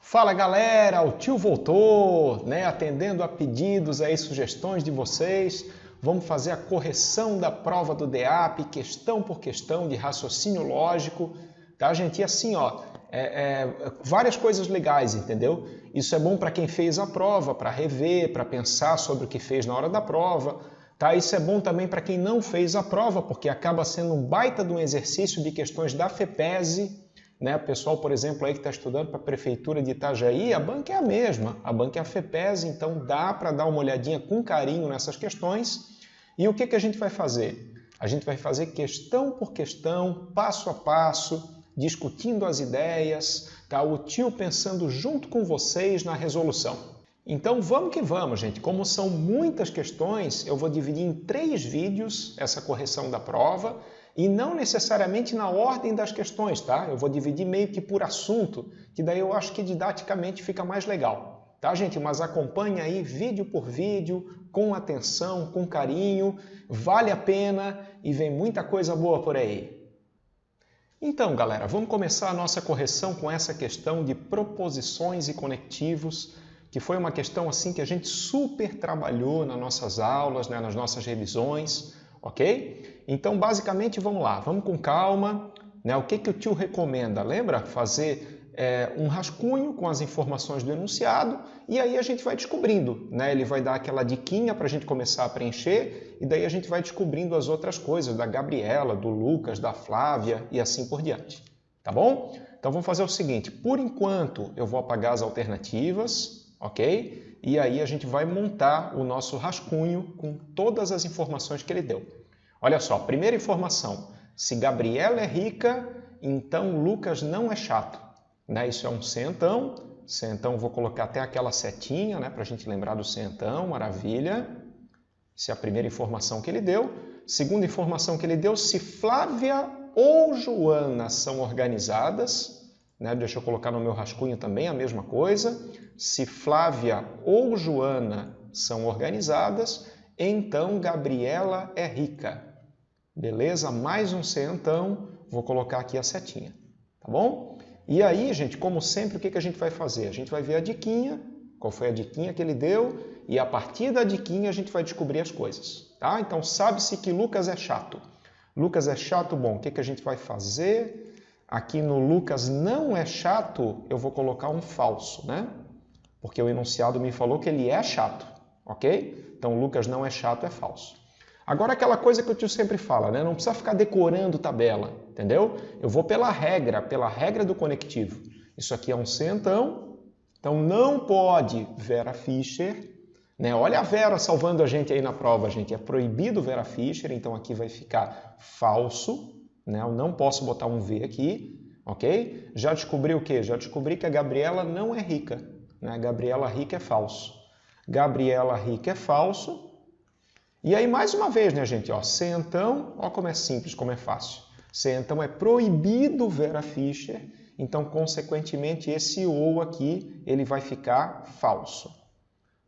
Fala galera, o tio voltou, né? Atendendo a pedidos aí, sugestões de vocês. Vamos fazer a correção da prova do DEAP, questão por questão, de raciocínio lógico, tá, gente? E assim, ó, várias coisas legais, entendeu? Isso é bom para quem fez a prova, para rever, para pensar sobre o que fez na hora da prova, tá? Isso é bom também para quem não fez a prova, porque acaba sendo um baita de um exercício de questões da FEPESE, né? O pessoal, por exemplo, aí que está estudando para a Prefeitura de Itajaí, a banca é a mesma, a banca é a FEPESE, então dá para dar uma olhadinha com carinho nessas questões. E o que a gente vai fazer? A gente vai fazer questão por questão, passo a passo, discutindo as ideias, tá? O tio pensando junto com vocês na resolução. Então vamos que vamos, gente. Como são muitas questões, eu vou dividir em 3 vídeos essa correção da prova, e não necessariamente na ordem das questões, tá? Eu vou dividir meio que por assunto, que daí eu acho que didaticamente fica mais legal, tá, gente? Mas acompanha aí vídeo por vídeo, com atenção, com carinho, vale a pena e vem muita coisa boa por aí. Então, galera, vamos começar a nossa correção com essa questão de proposições e conectivos, que foi uma questão assim que a gente super trabalhou nas nossas aulas, né, nas nossas revisões. Ok? Então, basicamente, vamos lá, vamos com calma, né? O que o tio recomenda? Lembra? Fazer um rascunho com as informações do enunciado e aí a gente vai descobrindo, né? Ele vai dar aquela diquinha para a gente começar a preencher e daí a gente vai descobrindo as outras coisas da Gabriela, do Lucas, da Flávia e assim por diante. Tá bom? Então, vamos fazer o seguinte, por enquanto eu vou apagar as alternativas, ok? E aí a gente vai montar o nosso rascunho com todas as informações que ele deu. Olha só, primeira informação, se Gabriela é rica, então Lucas não é chato. Né? Isso é um centão, centão vou colocar até aquela setinha, né, para a gente lembrar do centão, maravilha. Essa é a primeira informação que ele deu. Segunda informação que ele deu, se Flávia ou Joana são organizadas, né? Deixa eu colocar no meu rascunho também a mesma coisa. Se Flávia ou Joana são organizadas, então Gabriela é rica. Beleza? Mais um centão, vou colocar aqui a setinha. Tá bom? E aí, gente, como sempre, o que a gente vai fazer? A gente vai ver a diquinha, qual foi a diquinha que ele deu, e a partir da diquinha a gente vai descobrir as coisas. Tá? Então, sabe-se que Lucas é chato. Lucas é chato, bom, o que a gente vai fazer? Aqui no Lucas não é chato, eu vou colocar um falso, né? Porque o enunciado me falou que ele é chato, ok? Então, Lucas não é chato, é falso. Agora, aquela coisa que o tio sempre fala, né? Não precisa ficar decorando tabela, entendeu? Eu vou pela regra do conectivo. Isso aqui é um centão, então não pode Vera Fischer, né? Olha a Vera salvando a gente aí na prova, gente. É proibido Vera Fischer, então aqui vai ficar falso, né? Eu não posso botar um V aqui, ok? Já descobri o quê? Já descobri que a Gabriela não é rica. Né? Gabriela rica é falso. Gabriela rica é falso. E aí, mais uma vez, né, gente? Ó, centão, ó como é simples, como é fácil. Centão é proibido Vera Fischer, então, consequentemente, esse ou aqui, ele vai ficar falso.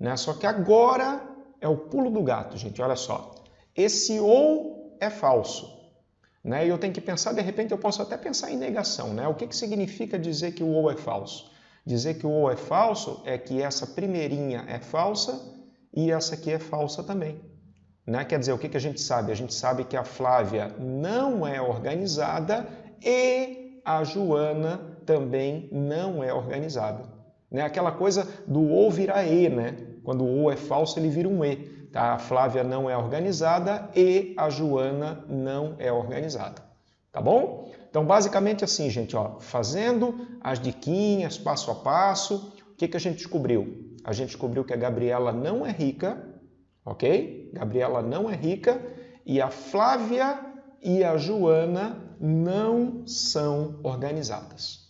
Né? Só que agora é o pulo do gato, gente. Olha só. Esse ou é falso. Né? E eu tenho que pensar, de repente, eu posso até pensar em negação. Né? O que significa dizer que o ou é falso? Dizer que o ou é falso é que essa primeirinha é falsa e essa aqui é falsa também. Né? Quer dizer, o que a gente sabe? A gente sabe que a Flávia não é organizada e a Joana também não é organizada. Né? Aquela coisa do ou virar e, né? Quando o ou é falso, ele vira um e. Tá? A Flávia não é organizada e a Joana não é organizada. Tá bom? Então, basicamente assim, gente, ó, fazendo as diquinhas, passo a passo, o que a gente descobriu? A gente descobriu que a Gabriela não é rica, ok? Gabriela não é rica e a Flávia e a Joana não são organizadas.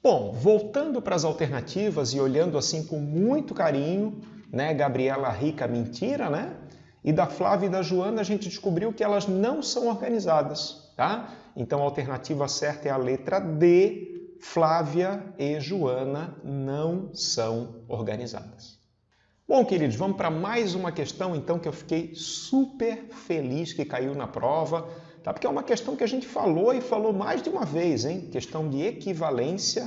Bom, voltando para as alternativas e olhando assim com muito carinho, né? Gabriela rica, mentira, né? E da Flávia e da Joana a gente descobriu que elas não são organizadas, tá? Então a alternativa certa é a letra D, Flávia e Joana não são organizadas. Bom, queridos, vamos para mais uma questão, então, que eu fiquei super feliz que caiu na prova, tá? Porque é uma questão que a gente falou e falou mais de uma vez, hein? Questão de equivalência,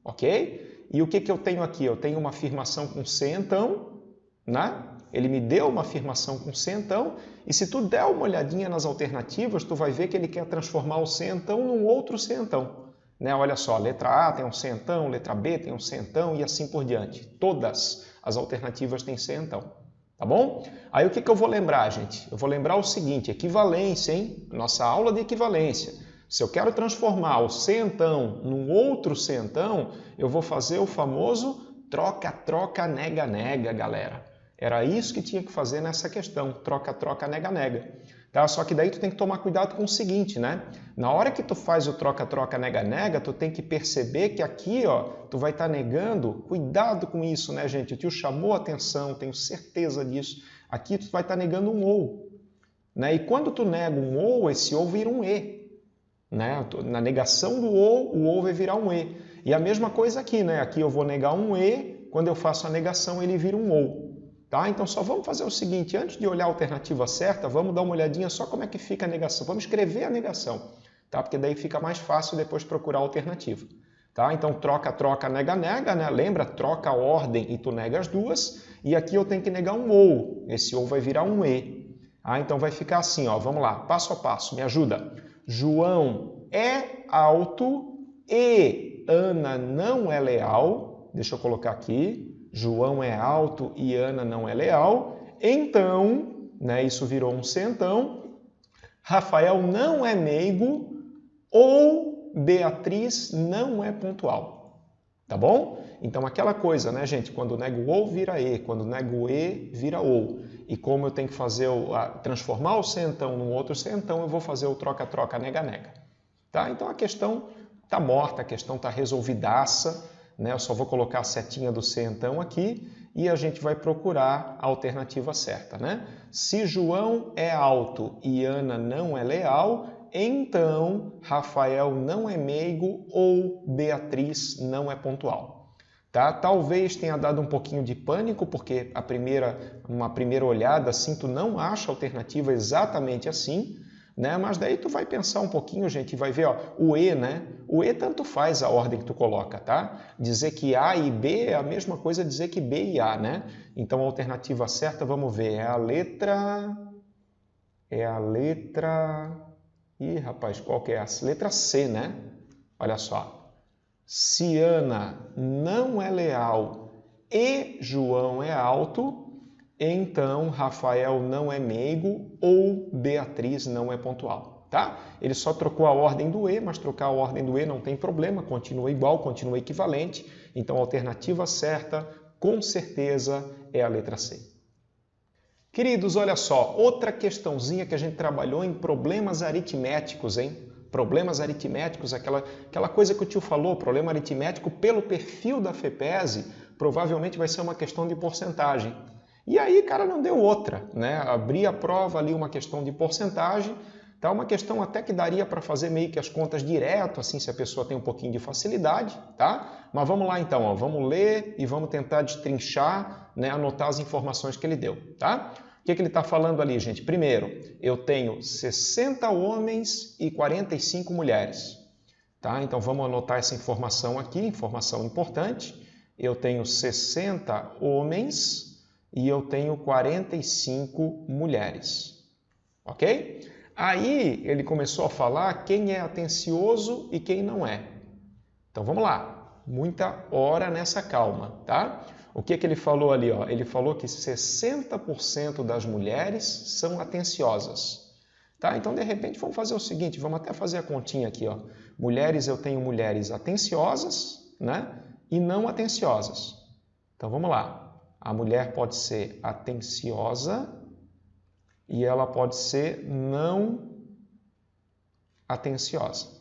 ok? E o que eu tenho aqui? Eu tenho uma afirmação com se então, né? Ele me deu uma afirmação com se então, e se tu der uma olhadinha nas alternativas, tu vai ver que ele quer transformar o se então num outro se então. Né? Olha só, letra A tem um se então, letra B tem um se então e assim por diante. Todas as alternativas têm se então. Tá bom? Aí o que eu vou lembrar, gente? Eu vou lembrar o seguinte, equivalência, hein? Nossa aula de equivalência. Se eu quero transformar o se então num outro se então, eu vou fazer o famoso troca-troca, nega-nega, galera. Era isso que tinha que fazer nessa questão, troca-troca, nega-nega. Tá? Só que daí tu tem que tomar cuidado com o seguinte, né? Na hora que tu faz o troca-troca, nega-nega, tu tem que perceber que aqui, ó, tu vai estar negando. Cuidado com isso, né, gente? O tio chamou a atenção, tenho certeza disso. Aqui tu vai estar negando um ou. Né? E quando tu nega um ou, esse ou vira um e. Né? Na negação do ou, o ou vai virar um e. E a mesma coisa aqui, né? Aqui eu vou negar um e, quando eu faço a negação ele vira um ou. Tá? Então só vamos fazer o seguinte, antes de olhar a alternativa certa, vamos dar uma olhadinha só como é que fica a negação. Vamos escrever a negação, tá? Porque daí fica mais fácil depois procurar a alternativa. Tá? Então troca, troca, nega, nega, né? Lembra? Troca a ordem e tu nega as duas. E aqui eu tenho que negar um ou. Esse ou vai virar um e. Ah, então vai ficar assim, ó. Vamos lá, passo a passo, me ajuda. João é alto e Ana não é leal. Deixa eu colocar aqui. João é alto e Ana não é leal, então, né, isso virou um se então, Rafael não é meigo ou Beatriz não é pontual, tá bom? Então aquela coisa, né, gente, quando nego ou vira e, quando nego e vira ou, e como eu tenho que fazer, transformar o se então num outro se então, eu vou fazer o troca-troca, nega-nega, tá? Então a questão tá morta, a questão tá resolvidaça, né? Eu só vou colocar a setinha do se então aqui e a gente vai procurar a alternativa certa. Né? Se João é alto e Ana não é leal, então Rafael não é meigo ou Beatriz não é pontual. Tá? Talvez tenha dado um pouquinho de pânico, porque uma primeira olhada assim, tu não acha a alternativa exatamente assim, né? Mas daí tu vai pensar um pouquinho, gente, e vai ver, ó, o E, né? O E tanto faz a ordem que tu coloca, tá? Dizer que A e B é a mesma coisa dizer que B e A, né? Então a alternativa certa, vamos ver, é a letra... Ih, rapaz, qual que é essa? Letra C, né? Olha só. Se Ana não é leal e João é alto, então Rafael não é meigo ou Beatriz não é pontual, tá? Ele só trocou a ordem do E, mas trocar a ordem do E não tem problema, continua igual, continua equivalente. Então a alternativa certa, com certeza, é a letra C. Queridos, olha só, outra questãozinha que a gente trabalhou em problemas aritméticos, hein? Problemas aritméticos, aquela coisa que o tio falou, problema aritmético pelo perfil da FEPESE, provavelmente vai ser uma questão de porcentagem. E aí, cara, não deu outra, né? Abri a prova ali uma questão de porcentagem, tá? Uma questão até que daria para fazer meio que as contas direto, assim, se a pessoa tem um pouquinho de facilidade, tá? Mas vamos lá então, ó, vamos ler e vamos tentar destrinchar, né, anotar as informações que ele deu, tá? O que ele está falando ali, gente? Primeiro, eu tenho 60 homens e 45 mulheres, tá? Então vamos anotar essa informação aqui, informação importante. Eu tenho 60 homens e eu tenho 45 mulheres, ok? Aí ele começou a falar quem é atencioso e quem não é. Então vamos lá, muita hora nessa calma, tá? O que ele falou ali? Ó? Ele falou que 60% das mulheres são atenciosas. Tá? Então, de repente, vamos fazer o seguinte, vamos até fazer a continha aqui. Ó. Mulheres, eu tenho mulheres atenciosas, né? E não atenciosas. Então, vamos lá. A mulher pode ser atenciosa e ela pode ser não atenciosa.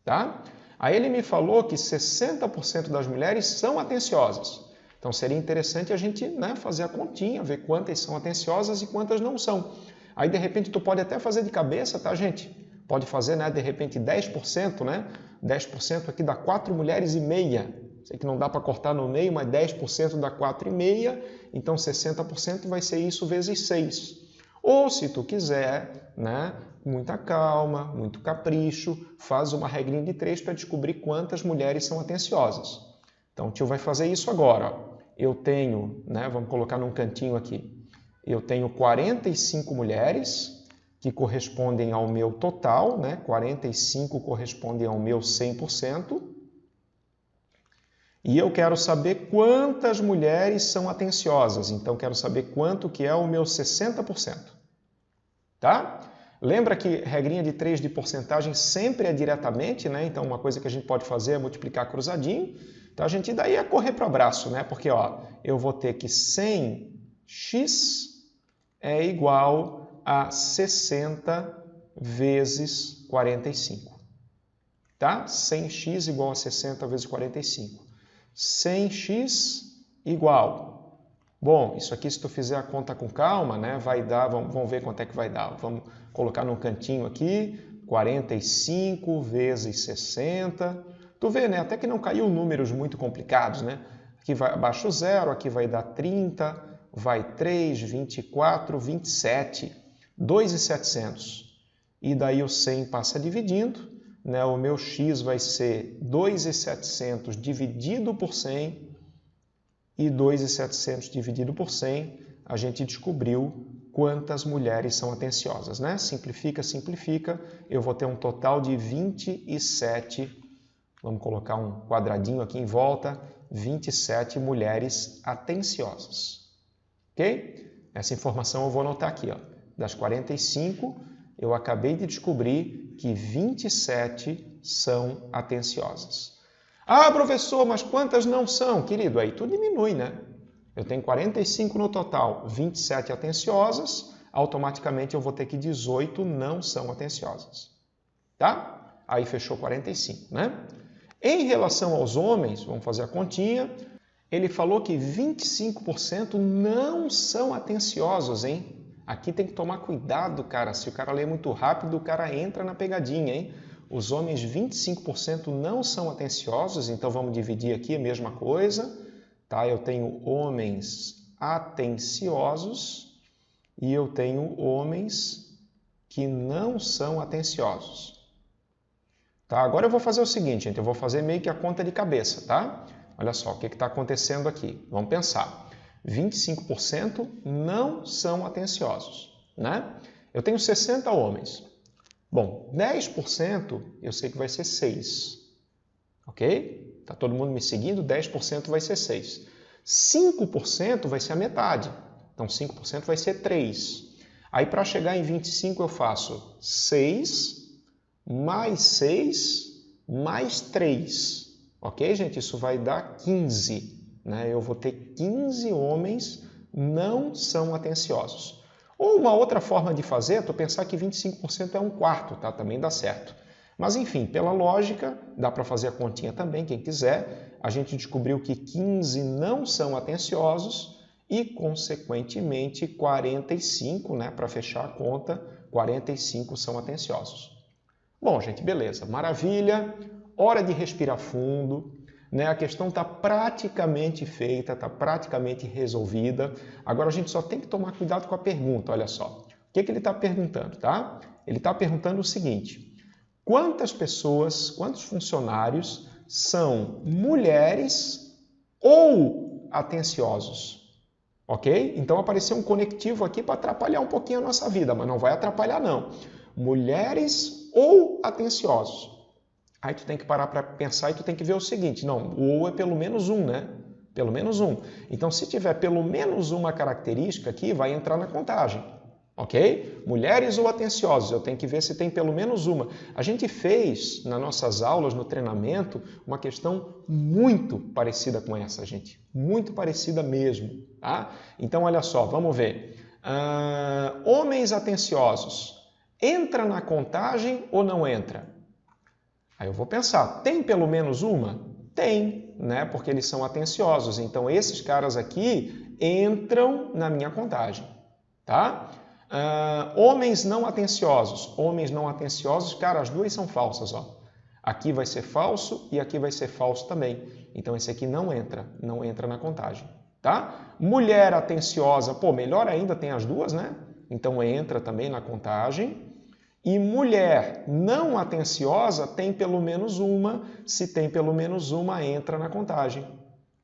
Tá? Aí ele me falou que 60% das mulheres são atenciosas. Então seria interessante a gente, né, fazer a continha, ver quantas são atenciosas e quantas não são. Aí de repente tu pode até fazer de cabeça, tá, gente? Pode fazer, né, de repente 10%, né? 10% aqui dá 4 mulheres e meia. Sei que não dá para cortar no meio, mas 10% dá 4,5, então 60% vai ser isso vezes 6. Ou, se tu quiser, né, muita calma, muito capricho, faz uma regrinha de 3 para descobrir quantas mulheres são atenciosas. Então, o tio vai fazer isso agora. Ó. Eu tenho, né, vamos colocar num cantinho aqui, eu tenho 45 mulheres, que correspondem ao meu total, né? 45 correspondem ao meu 100%. E eu quero saber quantas mulheres são atenciosas. Então, quero saber quanto que é o meu 60%. Tá? Lembra que regrinha de 3 de porcentagem sempre é diretamente, né? Então, uma coisa que a gente pode fazer é multiplicar cruzadinho. Então, a gente daí é correr para o abraço, né? Porque, ó, eu vou ter que 100x é igual a 60 vezes 45. Tá? 100x igual a 60 vezes 45. 100x igual. Bom, isso aqui se tu fizer a conta com calma, né, vai dar, vamos ver quanto é que vai dar. Vamos colocar num cantinho aqui, 45 vezes 60. Tu vê, né, até que não caiu números muito complicados, né? Aqui vai abaixo 0, aqui vai dar 30, vai 3, 24, 27, 2.700. E daí o 100 passa dividindo. Né, o meu x vai ser 2.700 dividido por 100 e 2.700 dividido por 100, a gente descobriu quantas mulheres são atenciosas. Né? Simplifica, simplifica, eu vou ter um total de 27, vamos colocar um quadradinho aqui em volta, 27 mulheres atenciosas. Ok? Essa informação eu vou anotar aqui. Ó. Das 45, eu acabei de descobrir que 27 são atenciosas. Ah, professor, mas quantas não são? Querido, aí tu diminui, né? Eu tenho 45 no total, 27 atenciosas, automaticamente eu vou ter que 18 não são atenciosas. Tá? Aí fechou 45, né? Em relação aos homens, vamos fazer a continha, ele falou que 25% não são atenciosos, hein? Aqui tem que tomar cuidado, cara. Se o cara lê muito rápido, o cara entra na pegadinha, hein? Os homens, 25% não são atenciosos, então vamos dividir aqui a mesma coisa. Tá? Eu tenho homens atenciosos e eu tenho homens que não são atenciosos. Tá? Agora eu vou fazer o seguinte, gente. Eu vou fazer meio que a conta de cabeça, tá? Olha só o que está acontecendo aqui. Vamos pensar. 25% não são atenciosos, né? Eu tenho 60 homens. Bom, 10% eu sei que vai ser 6, ok? Tá todo mundo me seguindo? 10% vai ser 6. 5% vai ser a metade, então 5% vai ser 3. Aí para chegar em 25 eu faço 6 mais 6 mais 3, ok, gente? Isso vai dar 15. Né? Eu vou ter 15 homens não são atenciosos. Ou uma outra forma de fazer é tu pensar que 25% é um quarto, tá? Também dá certo. Mas enfim, pela lógica, dá para fazer a continha também, quem quiser. A gente descobriu que 15 não são atenciosos e, consequentemente, 45, né? Para fechar a conta, 45 são atenciosos. Bom, gente, beleza, maravilha. Hora de respirar fundo. Né? A questão está praticamente feita, está praticamente resolvida. Agora a gente só tem que tomar cuidado com a pergunta, olha só. O que ele está perguntando, tá? Ele está perguntando o seguinte: quantas pessoas, quantos funcionários são mulheres ou atenciosos? Ok? Então apareceu um conectivo aqui para atrapalhar um pouquinho a nossa vida, mas não vai atrapalhar não. Mulheres ou atenciosos? Aí tu tem que parar para pensar e tu tem que ver o seguinte, não, o ou é pelo menos um, né? Pelo menos um. Então, se tiver pelo menos uma característica aqui, vai entrar na contagem, ok? Mulheres ou atenciosos, eu tenho que ver se tem pelo menos uma. A gente fez, nas nossas aulas, no treinamento, uma questão muito parecida com essa, gente. Muito parecida mesmo, tá? Então, olha só, vamos ver. Homens atenciosos, entra na contagem ou não entra? Aí eu vou pensar, tem pelo menos uma? Tem, né? Porque eles são atenciosos. Então, esses caras aqui entram na minha contagem, tá? Homens não atenciosos. Homens não atenciosos, cara, as duas são falsas, ó. Aqui vai ser falso e aqui vai ser falso também. Então esse aqui não entra na contagem, tá? Mulher atenciosa, pô, melhor ainda, tem as duas, né? Então entra também na contagem. E mulher não atenciosa tem pelo menos uma. Se tem pelo menos uma, entra na contagem.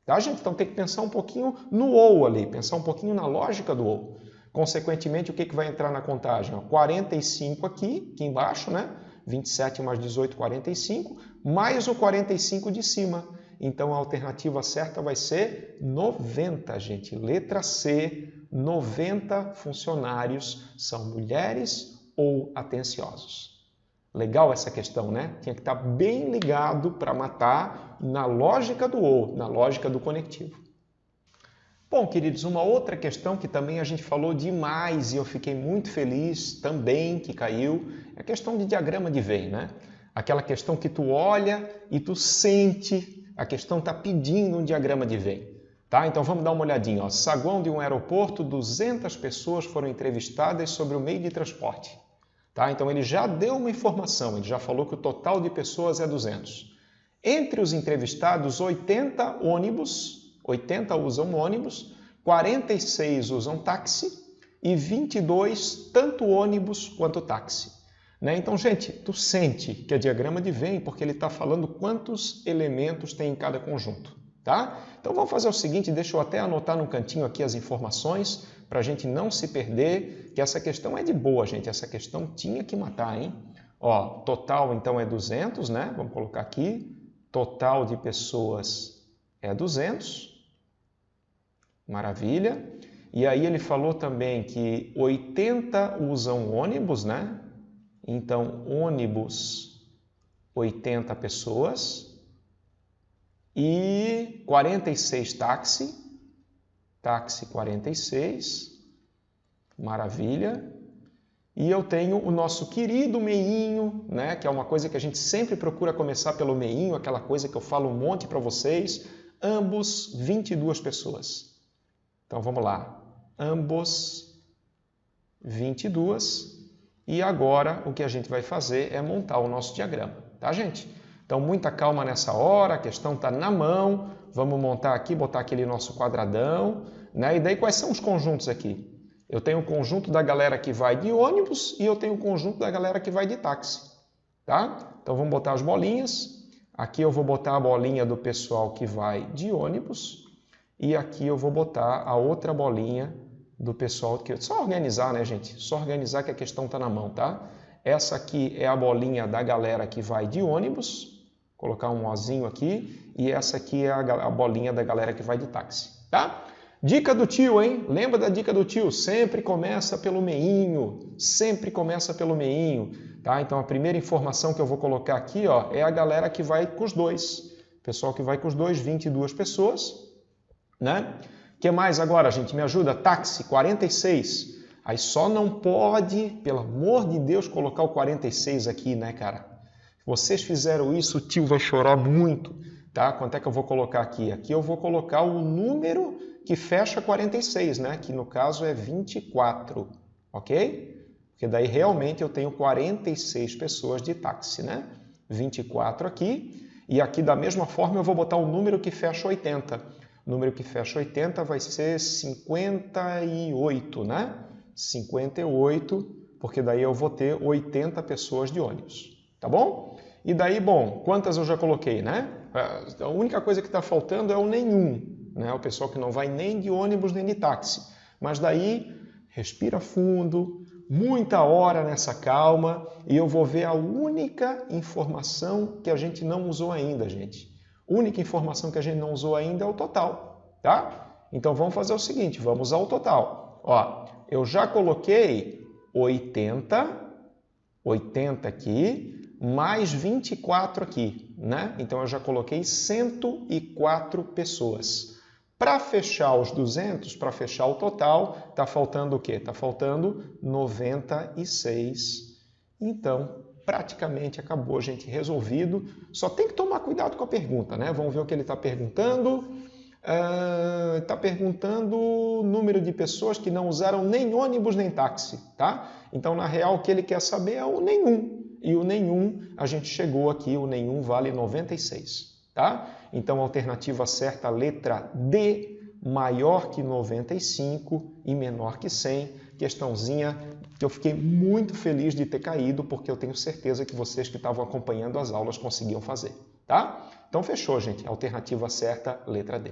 Tá, gente? Então tem que pensar um pouquinho no ou ali, pensar um pouquinho na lógica do ou. Consequentemente, o que vai entrar na contagem? Ó, 45 aqui embaixo, né? 27 mais 18, 45, mais o 45 de cima. Então a alternativa certa vai ser 90, gente. Letra C, 90 funcionários são mulheres ou atenciosos. Legal essa questão, né? Tinha que estar bem ligado para matar na lógica do ou, na lógica do conectivo. Bom, queridos, uma outra questão que também a gente falou demais e eu fiquei muito feliz também que caiu, é a questão de diagrama de Venn, né? Aquela questão que tu olha e tu sente, a questão está pedindo um diagrama de Venn. Tá? Então vamos dar uma olhadinha. Ó. Saguão de um aeroporto, 200 pessoas foram entrevistadas sobre o meio de transporte. Tá? Então ele já deu uma informação, ele já falou que o total de pessoas é 200. Entre os entrevistados, 80 usam ônibus, 46 usam táxi e 22 tanto ônibus quanto táxi. Né? Então, gente, tu sente que é diagrama de Venn porque ele está falando quantos elementos tem em cada conjunto. Tá? Então vamos fazer o seguinte, deixa eu até anotar no cantinho aqui as informações para a gente não se perder, que essa questão é de boa, gente, essa questão tinha que matar, hein? Ó, total então é 200, né? Vamos colocar aqui, total de pessoas é 200, maravilha. E aí ele falou também que 80 usam ônibus, né? Então, ônibus, 80 pessoas. E 46 táxi, 46, maravilha. E eu tenho o nosso querido meinho, né, que é uma coisa que a gente sempre procura começar pelo meinho, aquela coisa que eu falo um monte para vocês, ambos 22 pessoas. Então vamos lá, ambos 22. E agora o que a gente vai fazer é montar o nosso diagrama, tá, gente? Então, muita calma nessa hora, a questão está na mão. Vamos montar aqui, botar aquele nosso quadradão. Né? E daí, quais são os conjuntos aqui? Eu tenho o conjunto da galera que vai de ônibus e eu tenho o conjunto da galera que vai de táxi. Tá? Então, vamos botar as bolinhas. Aqui eu vou botar a bolinha do pessoal que vai de ônibus. E aqui eu vou botar a outra bolinha do pessoal que... Só organizar, né, gente? Só organizar que a questão está na mão, tá? Essa aqui é a bolinha da galera que vai de ônibus. Colocar um ozinho aqui, e essa aqui é a bolinha da galera que vai de táxi, tá? Dica do tio, hein? Lembra da dica do tio? Sempre começa pelo meinho, sempre começa pelo meinho, tá? Então a primeira informação que eu vou colocar aqui, ó, é a galera que vai com os dois. Pessoal que vai com os dois, 22 pessoas, né? O que mais agora, gente? Me ajuda? Táxi, 46. Aí só não pode, pelo amor de Deus, colocar o 46 aqui, né, cara? Vocês fizeram isso, o tio vai chorar muito, tá? Quanto é que eu vou colocar aqui? Aqui eu vou colocar o número que fecha 46, né? Que no caso é 24, ok? Porque daí realmente eu tenho 46 pessoas de táxi, né? 24 aqui. E aqui da mesma forma eu vou botar o número que fecha 80. O número que fecha 80 vai ser 58, né? 58, porque daí eu vou ter 80 pessoas de ônibus, tá bom? E daí, bom, quantas eu já coloquei, né? A única coisa que está faltando é o nenhum, né? O pessoal que não vai nem de ônibus nem de táxi. Mas daí, respira fundo, muita hora nessa calma, e eu vou ver a única informação que a gente não usou ainda, gente. A única informação que a gente não usou ainda é o total, tá? Então vamos fazer o seguinte, vamos usar o total. Ó, eu já coloquei 80 aqui, mais 24 aqui, né? Então eu já coloquei 104 pessoas. Para fechar os 200, para fechar o total, tá faltando o quê? Tá faltando 96. Então, praticamente acabou, gente, resolvido. Só tem que tomar cuidado com a pergunta, né? Vamos ver o que ele está perguntando. Está perguntando o número de pessoas que não usaram nem ônibus nem táxi, tá? Então, na real, o que ele quer saber é o nenhum. E o nenhum, a gente chegou aqui, o nenhum vale 96, tá? Então, a alternativa certa, a letra D, maior que 95 e menor que 100. Questãozinha que eu fiquei muito feliz de ter caído, porque eu tenho certeza que vocês que estavam acompanhando as aulas conseguiam fazer, tá? Então, fechou, gente. Alternativa certa, letra D.